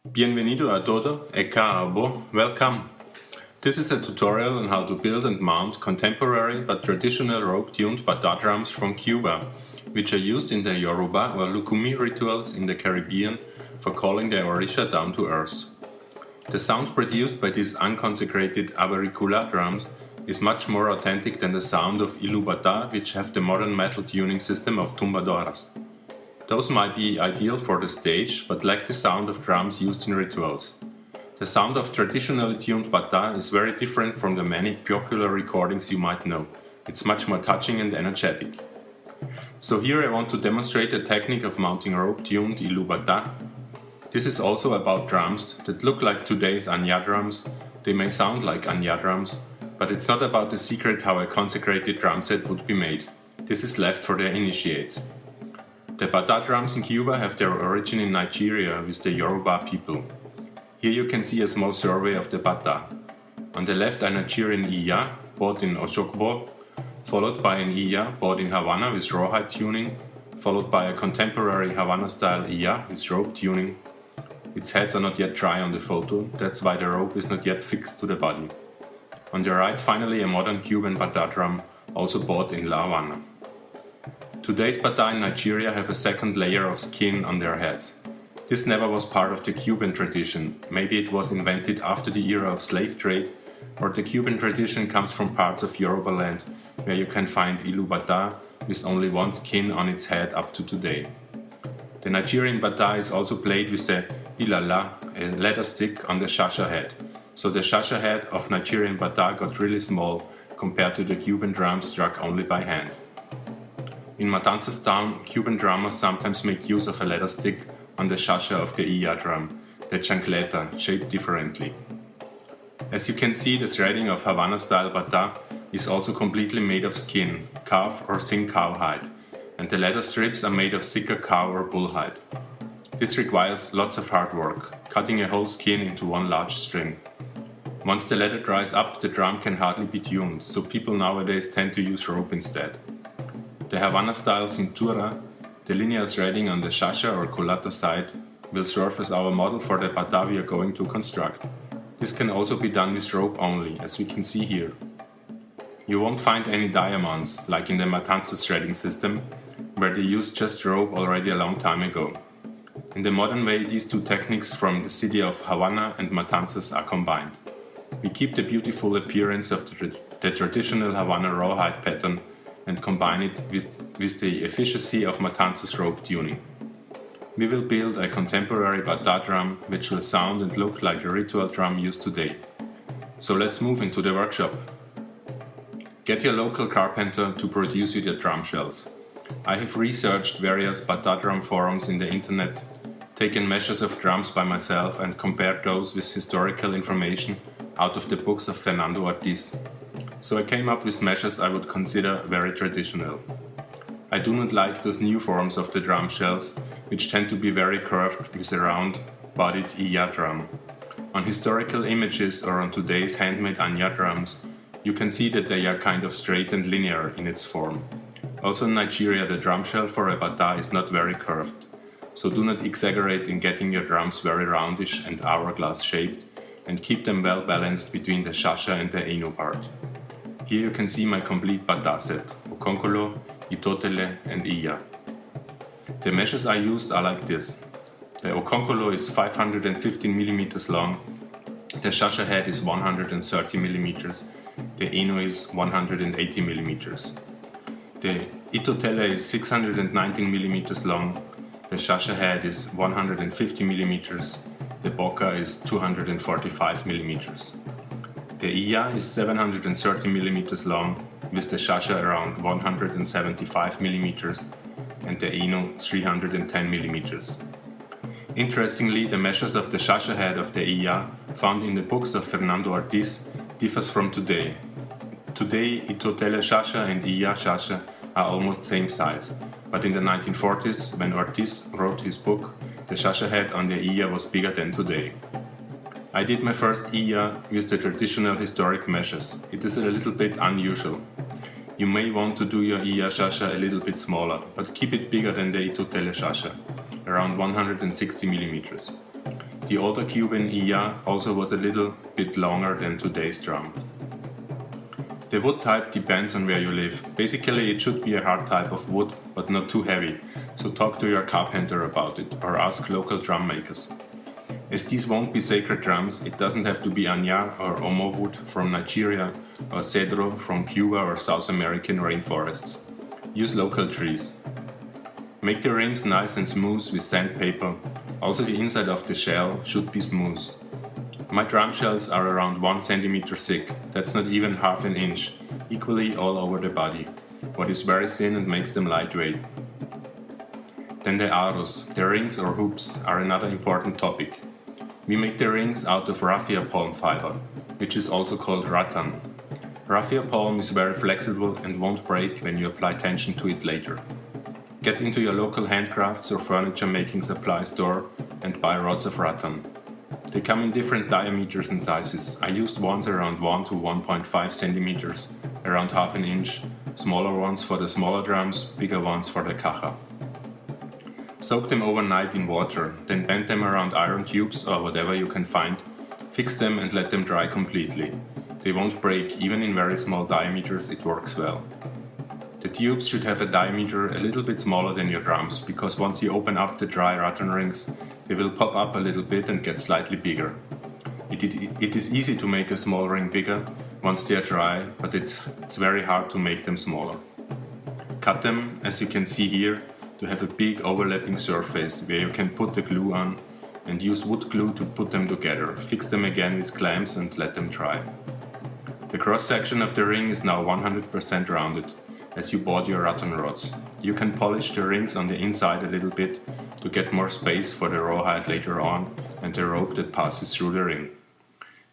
Bienvenido a todo e cabo, welcome! This is a tutorial on how to build and mount contemporary but traditional rope-tuned bata drums from Cuba, which are used in the Yoruba or Lukumi rituals in the Caribbean for calling the Orisha down to earth. The sound produced by these unconsecrated avaricula drums is much more authentic than the sound of ilu bata, which have the modern metal tuning system of tumbadoras. Those might be ideal for the stage, but lack the sound of drums used in rituals. The sound of traditionally tuned bata is very different from the many popular recordings you might know. It's much more touching and energetic. So here I want to demonstrate the technique of mounting rope-tuned ilu bata. This is also about drums that look like today's Anya drums. They may sound like Anya drums, but it's not about the secret how a consecrated drum set would be made. This is left for the initiates. The bata drums in Cuba have their origin in Nigeria with the Yoruba people. Here you can see a small survey of the bata. On the left a Nigerian iya, bought in Osogbo, followed by an iya bought in Havana with rawhide tuning, followed by a contemporary Havana-style iya with rope tuning. Its heads are not yet dry on the photo, that's why the rope is not yet fixed to the body. On the right finally a modern Cuban bata drum, also bought in La Habana. Today's bata in Nigeria have a second layer of skin on their heads. This never was part of the Cuban tradition. Maybe it was invented after the era of slave trade, or the Cuban tradition comes from parts of Yoruba land where you can find ilu bata with only one skin on its head up to today. The Nigerian bata is also played with a ilala, a leather stick on the shasha head. So the shasha head of Nigerian bata got really small compared to the Cuban drums struck only by hand. In Matanzas town, Cuban drummers sometimes make use of a leather stick on the shasha of the iya drum, the chancleta, shaped differently. As you can see, the threading of Havana-style bata is also completely made of skin, calf or zinc cow hide, and the leather strips are made of thicker cow or bull hide. This requires lots of hard work, cutting a whole skin into one large string. Once the leather dries up, the drum can hardly be tuned, so people nowadays tend to use rope instead. The Havana-style cintura, the linear threading on the shasha or culata side, will serve as our model for the bata we are going to construct. This can also be done with rope only, as we can see here. You won't find any diamonds, like in the Matanzas threading system, where they used just rope already a long time ago. In the modern way, these two techniques from the city of Havana and Matanzas are combined. We keep the beautiful appearance of the traditional Havana rawhide pattern and combine it with the efficiency of Matanzas rope tuning. We will build a contemporary bata drum which will sound and look like a ritual drum used today. So let's move into the workshop. Get your local carpenter to produce you the drum shells. I have researched various bata drum forums in the internet, taken measures of drums by myself and compared those with historical information out of the books of Fernando Ortiz. So I came up with measures I would consider very traditional. I do not like those new forms of the drum shells, which tend to be very curved with a round-bodied iya drum. On historical images or on today's handmade Anya drums, you can see that they are kind of straight and linear in its form. Also in Nigeria, the drum shell for a bata is not very curved, so do not exaggerate in getting your drums very roundish and hourglass shaped, and keep them well balanced between the shasha and the eno part. Here you can see my complete bata set, okonkolo, itotele and iya. The measures I used are like this. The okonkolo is 515 mm long, the shasha head is 130 mm, the eno is 180 mm. The itotele is 619 mm long, the shasha head is 150 mm, the boka is 245 mm. The iya is 730 mm long, with the shasha around 175 mm and the eno 310 mm. Interestingly, the measures of the shasha head of the iya found in the books of Fernando Ortiz differs from today. Today, itotele shasha and iya shasha are almost same size, but in the 1940s, when Ortiz wrote his book, the shasha head on the iya was bigger than today. I did my first iya with the traditional historic measures. It is a little bit unusual. You may want to do your iya shasha a little bit smaller, but keep it bigger than the itotele shasha, around 160 mm. The older Cuban iya also was a little bit longer than today's drum. The wood type depends on where you live. Basically, it should be a hard type of wood, but not too heavy, so talk to your carpenter about it or ask local drum makers. As these won't be sacred drums, it doesn't have to be Anyar or Omo wood from Nigeria or Cedro from Cuba or South American rainforests. Use local trees. Make the rings nice and smooth with sandpaper. Also the inside of the shell should be smooth. My drum shells are around 1 centimeter thick, that's not even half an inch, equally all over the body, what is very thin and makes them lightweight. Then the aros, the rings or hoops, are another important topic. We make the rings out of raffia palm fiber, which is also called rattan. Raffia palm is very flexible and won't break when you apply tension to it later. Get into your local handcrafts or furniture making supply store and buy rods of rattan. They come in different diameters and sizes. I used ones around 1 to 1.5 centimeters, around half an inch, smaller ones for the smaller drums, bigger ones for the caja. Soak them overnight in water, then bend them around iron tubes or whatever you can find, fix them and let them dry completely. They won't break, even in very small diameters it works well. The tubes should have a diameter a little bit smaller than your drums, because once you open up the dry rattan rings, they will pop up a little bit and get slightly bigger. It is easy to make a small ring bigger once they are dry, but it's very hard to make them smaller. Cut them, as you can see here, to have a big overlapping surface where you can put the glue on and use wood glue to put them together. Fix them again with clamps and let them dry. The cross section of the ring is now 100% rounded, as you bought your rattan rods. You can polish the rings on the inside a little bit to get more space for the rawhide later on and the rope that passes through the ring.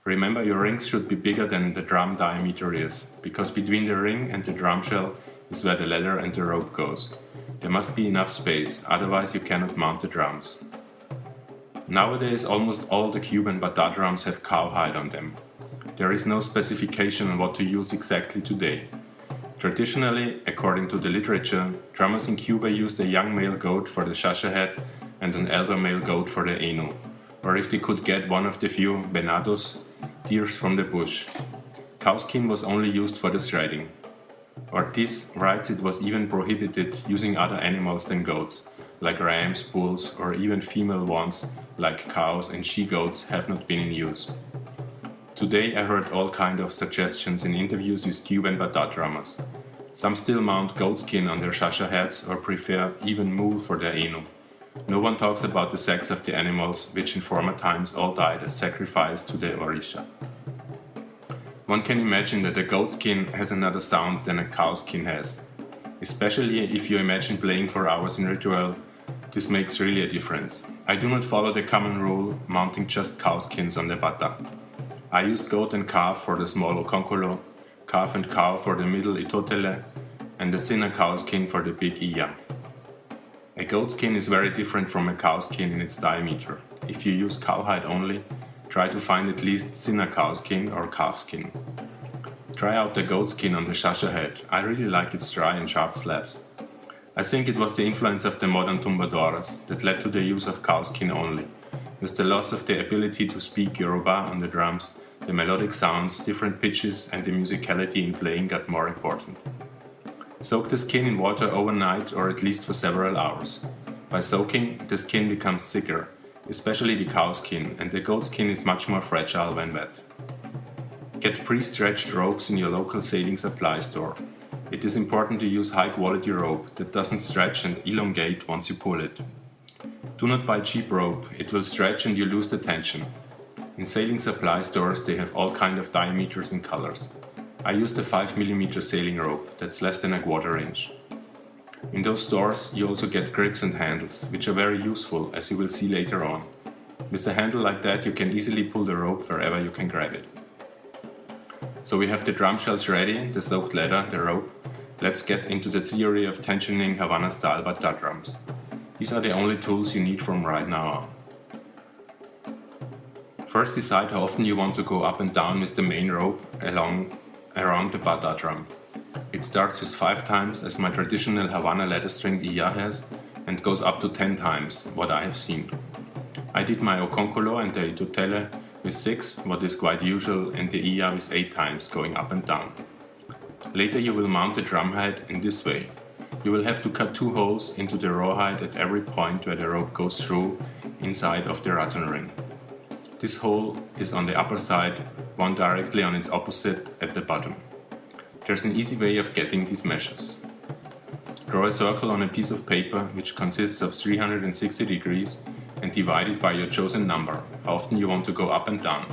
Remember, your rings should be bigger than the drum diameter is, because between the ring and the drum shell is where the leather and the rope goes. There must be enough space, otherwise you cannot mount the drums. Nowadays almost all the Cuban bata drums have cowhide on them. There is no specification on what to use exactly today. Traditionally, according to the literature, drummers in Cuba used a young male goat for the shasha head and an elder male goat for the enu, or if they could get one of the few venados, deers from the bush. Cowskin was only used for the threading. Ortiz writes it was even prohibited using other animals than goats, like rams, bulls, or even female ones like cows and she-goats have not been in use. Today I heard all kinds of suggestions in interviews with Cuban bata drummers. Some still mount goatskin on their shasha heads or prefer even mule for their enu. No one talks about the sex of the animals, which in former times all died as sacrifice to the orisha. One can imagine that a goatskin has another sound than a cowskin has. Especially if you imagine playing for hours in ritual, this makes really a difference. I do not follow the common rule, mounting just cowskins on the bata. I used goat and calf for the small okonkolo, calf and cow for the middle itotele, and the thinner cowskin for the big iya. A goatskin is very different from a cowskin in its diameter. If you use cowhide only, try to find at least thinner cowskin or calfskin. Try out the goatskin on the shasha head. I really like its dry and sharp slabs. I think it was the influence of the modern tumbadoras that led to the use of cowskin only. With the loss of the ability to speak Yoruba on the drums, the melodic sounds, different pitches and the musicality in playing got more important. Soak the skin in water overnight or at least for several hours. By soaking, the skin becomes thicker, especially the cow skin, and the goat skin is much more fragile when wet. Get pre-stretched ropes in your local sailing supply store. It is important to use high-quality rope that doesn't stretch and elongate once you pull it. Do not buy cheap rope, it will stretch and you lose the tension. In sailing supply stores they have all kinds of diameters and colors. I used a 5mm sailing rope, that's less than a quarter inch. In those stores you also get grips and handles, which are very useful, as you will see later on. With a handle like that you can easily pull the rope wherever you can grab it. So we have the drum shells ready, the soaked leather, the rope. Let's get into the theory of tensioning Havana style bata drums. These are the only tools you need from right now on. First decide how often you want to go up and down with the main rope around the bata drum. It starts with 5 times, as my traditional Havana leather string iya has, and goes up to 10 times, what I have seen. I did my oconcolo and the tutele with 6, what is quite usual, and the ia with 8 times, going up and down. Later you will mount the drumhead in this way. You will have to cut 2 holes into the rawhide at every point where the rope goes through inside of the rattan ring. This hole is on the upper side, one directly on its opposite at the bottom. There's an easy way of getting these measures. Draw a circle on a piece of paper which consists of 360 degrees and divide it by your chosen number, how often you want to go up and down.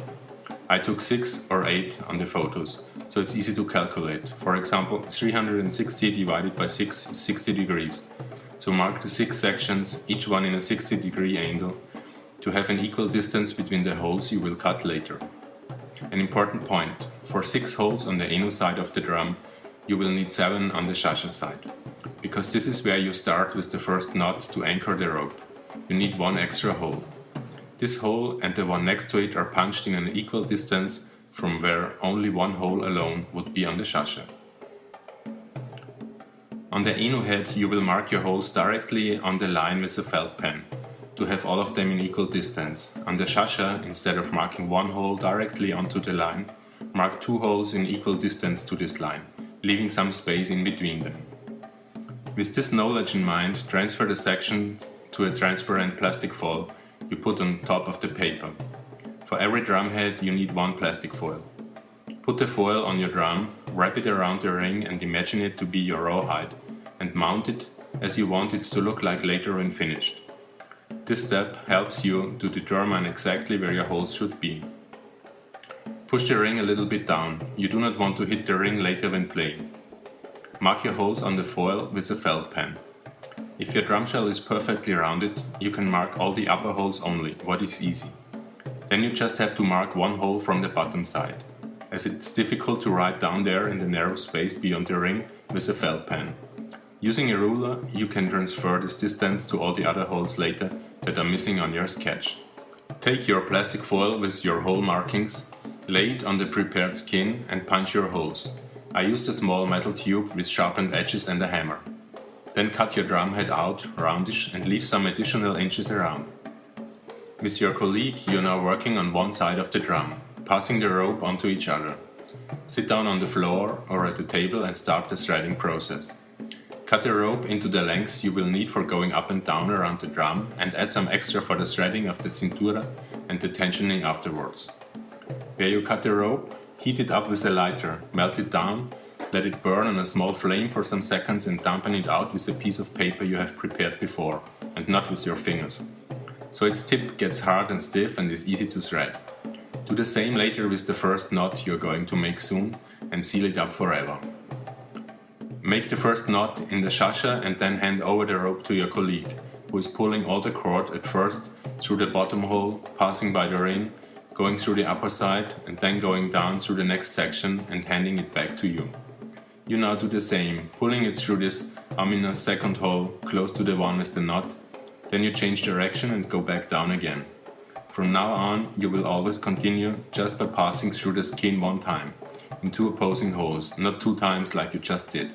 I took 6 or 8 on the photos, so it's easy to calculate. For example, 360 divided by 6 is 60 degrees. So mark the 6 sections, each one in a 60-degree angle, to have an equal distance between the holes you will cut later. An important point: for 6 holes on the eno side of the drum, you will need 7 on the shasha side, because this is where you start with the first knot to anchor the rope. You need 1 extra hole. This hole and the one next to it are punched in an equal distance from where only 1 hole alone would be on the shasha. On the eno head you will mark your holes directly on the line with a felt pen, to have all of them in equal distance. On the shasha, instead of marking 1 hole directly onto the line, mark 2 holes in equal distance to this line, leaving some space in between them. With this knowledge in mind, transfer the sections to a transparent plastic foil you put on top of the paper. For every drum head you need 1 plastic foil. Put the foil on your drum, wrap it around the ring and imagine it to be your rawhide, and mount it as you want it to look like later when finished. This step helps you to determine exactly where your holes should be. Push the ring a little bit down. You do not want to hit the ring later when playing. Mark your holes on the foil with a felt pen. If your drum shell is perfectly rounded, you can mark all the upper holes only, what is easy. Then you just have to mark 1 hole from the bottom side, as it's difficult to write down there in the narrow space beyond the ring with a felt pen. Using a ruler, you can transfer this distance to all the other holes later that are missing on your sketch. Take your plastic foil with your hole markings, lay it on the prepared skin and punch your holes. I used a small metal tube with sharpened edges and a hammer. Then cut your drum head out, roundish, and leave some additional inches around. With your colleague, you are now working on one side of the drum, passing the rope onto each other. Sit down on the floor or at the table and start the threading process. Cut the rope into the lengths you will need for going up and down around the drum and add some extra for the threading of the cintura and the tensioning afterwards. Where you cut the rope, heat it up with a lighter, melt it down, let it burn on a small flame for some seconds and dampen it out with a piece of paper you have prepared before, and not with your fingers. So its tip gets hard and stiff and is easy to thread. Do the same later with the first knot you're going to make soon and seal it up forever. Make the first knot in the shasha and then hand over the rope to your colleague, who is pulling all the cord at first through the bottom hole, passing by the ring, going through the upper side and then going down through the next section and handing it back to you. You now do the same, pulling it through this ominous second hole close to the one with the knot, then you change direction and go back down again. From now on you will always continue just by passing through the skin 1 time, in 2 opposing holes, not 2 times like you just did.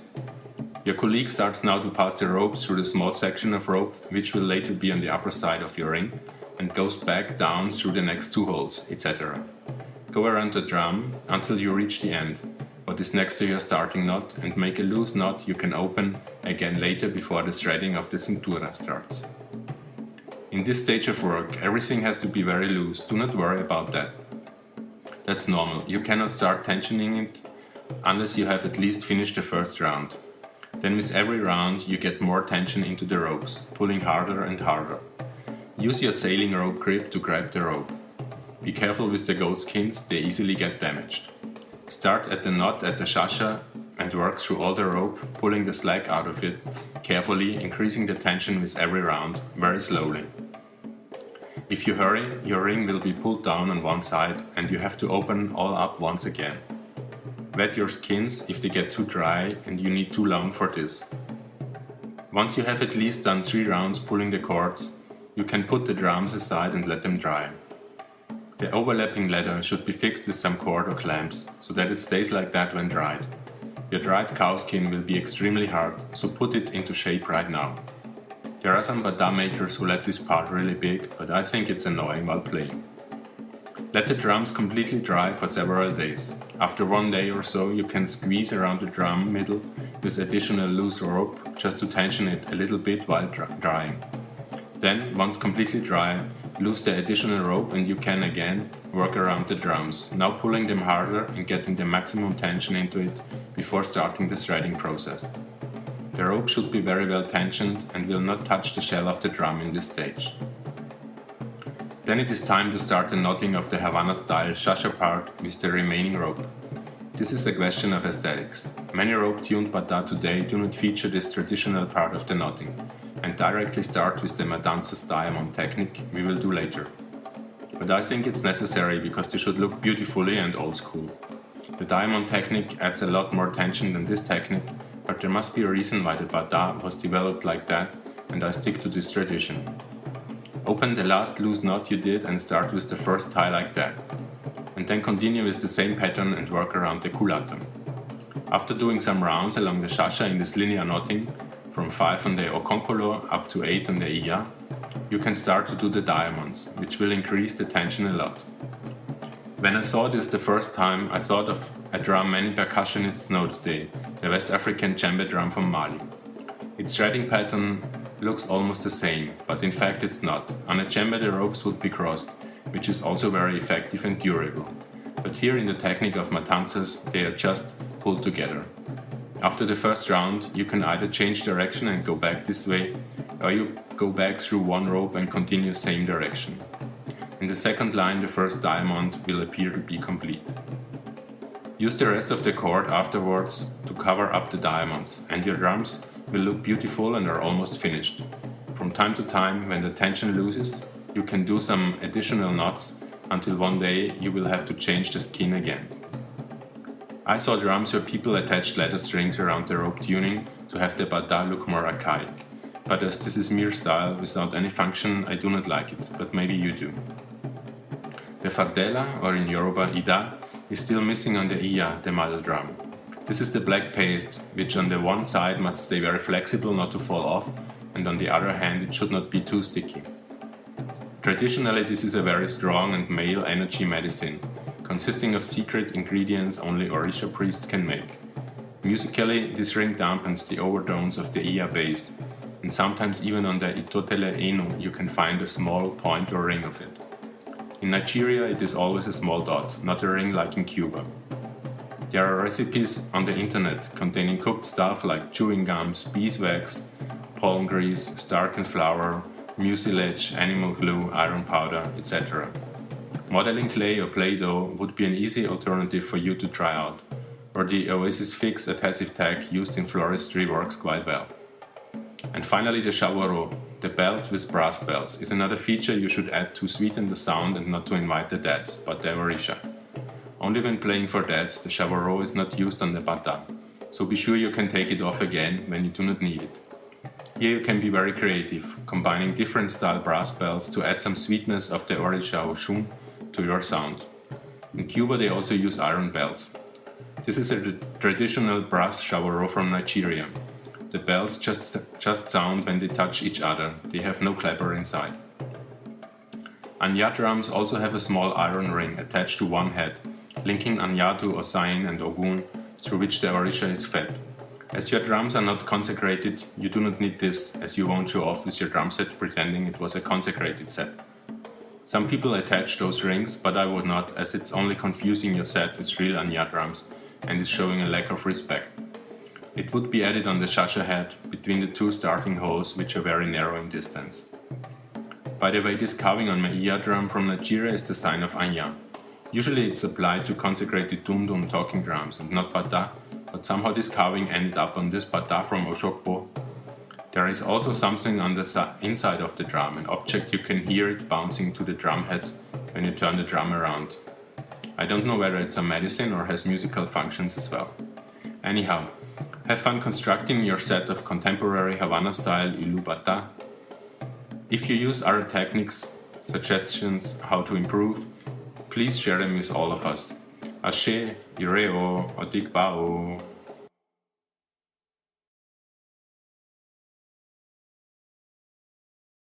Your colleague starts now to pass the rope through the small section of rope which will later be on the upper side of your ring and goes back down through the next 2 holes, etc. Go around the drum until you reach the end, what is next to your starting knot, and make a loose knot you can open again later before the threading of the cintura starts. In this stage of work, everything has to be very loose, do not worry about that. That's normal, you cannot start tensioning it unless you have at least finished the first round. Then with every round you get more tension into the ropes, pulling harder and harder. Use your sailing rope grip to grab the rope. Be careful with the goat skins, they easily get damaged. Start at the knot at the shasha and work through all the rope, pulling the slack out of it, carefully increasing the tension with every round, very slowly. If you hurry, your ring will be pulled down on one side and you have to open all up once again. Wet your skins if they get too dry and you need too long for this. Once you have at least done 3 rounds pulling the cords, you can put the drums aside and let them dry. The overlapping leather should be fixed with some cord or clamps, so that it stays like that when dried. Your dried cow skin will be extremely hard, so put it into shape right now. There are some bata makers who let this part really big, but I think it's annoying while playing. Let the drums completely dry for several days. After 1 day or so, you can squeeze around the drum middle with additional loose rope just to tension it a little bit while drying. Then, once completely dry, loose the additional rope and you can again work around the drums, now pulling them harder and getting the maximum tension into it before starting the threading process. The rope should be very well tensioned and will not touch the shell of the drum in this stage. Then it is time to start the knotting of the Havana style shasha part with the remaining rope. This is a question of aesthetics. Many rope-tuned bata today do not feature this traditional part of the knotting and directly start with the matanzas diamond technique we will do later. But I think it's necessary because they should look beautifully and old school. The diamond technique adds a lot more tension than this technique, but there must be a reason why the bata was developed like that, and I stick to this tradition. Open the last loose knot you did and start with the first tie like that, and then continue with the same pattern and work around the culata. After doing some rounds along the shasha in this linear knotting, from 5 on the okonkolo up to 8 on the iya, you can start to do the diamonds, which will increase the tension a lot. When I saw this the first time, I thought of a drum many percussionists know today, the West African djembe drum from Mali. Its threading pattern looks almost the same, but in fact it's not. On a djembe the ropes would be crossed, which is also very effective and durable. But here in the technique of matanzas, they are just pulled together. After the first round, you can either change direction and go back this way, or you go back through one rope and continue same direction. In the second line, the first diamond will appear to be complete. Use the rest of the cord afterwards to cover up the diamonds, and your drums will look beautiful and are almost finished. From time to time, when the tension loses, you can do some additional knots until one day you will have to change the skin again. I saw drums where people attached leather strings around the rope tuning to have the bata look more archaic, but as this is mere style without any function, I do not like it, but maybe you do. The fardella, or in Yoruba ida, is still missing on the iya, the mother drum. This is the black paste, which on the one side must stay very flexible not to fall off, and on the other hand it should not be too sticky. Traditionally this is a very strong and male energy medicine, consisting of secret ingredients only Orisha priests can make. Musically, this ring dampens the overtones of the iya bass, and sometimes even on the itotele enu you can find a small point or ring of it. In Nigeria it is always a small dot, not a ring like in Cuba. There are recipes on the internet containing cooked stuff like chewing gums, beeswax, palm grease, starken flour, mucilage, animal glue, iron powder, etc. Modeling clay or Play-Doh would be an easy alternative for you to try out, or the Oasis Fix adhesive tag used in floristry works quite well. And finally the chavoro, the belt with brass bells, is another feature you should add to sweeten the sound and not to invite the dads, but the Orisha. Only when playing for dads the chavoro is not used on the bata, so be sure you can take it off again when you do not need it. Here you can be very creative, combining different style brass bells to add some sweetness of the Orisha Oshun to your sound. In Cuba they also use iron bells. This is a traditional brass chavoro from Nigeria. The bells just sound when they touch each other, they have no clapper inside. Anya drums also have a small iron ring attached to one head, linking Anya to Osain and Ogun, through which the Orisha is fed. As your drums are not consecrated, you do not need this, as you won't show off with your drum set pretending it was a consecrated set. Some people attach those rings, but I would not, as it's only confusing your set with real Anya drums and is showing a lack of respect. It would be added on the shasha head between the two starting holes, which are very narrow in distance. By the way, this carving on my iya drum from Nigeria is the sign of Anya. Usually it's applied to consecrated dum-dum talking drums and not bata, but somehow this carving ended up on this bata from Oshokbo. There is also something on the inside of the drum, an object you can hear it bouncing to the drum heads when you turn the drum around. I don't know whether it's a medicine or has musical functions as well. Anyhow, have fun constructing your set of contemporary Havana style ilu bata. If you use other techniques, suggestions how to improve, please share them with all of us. Ashe, Ireo, Odik Bao.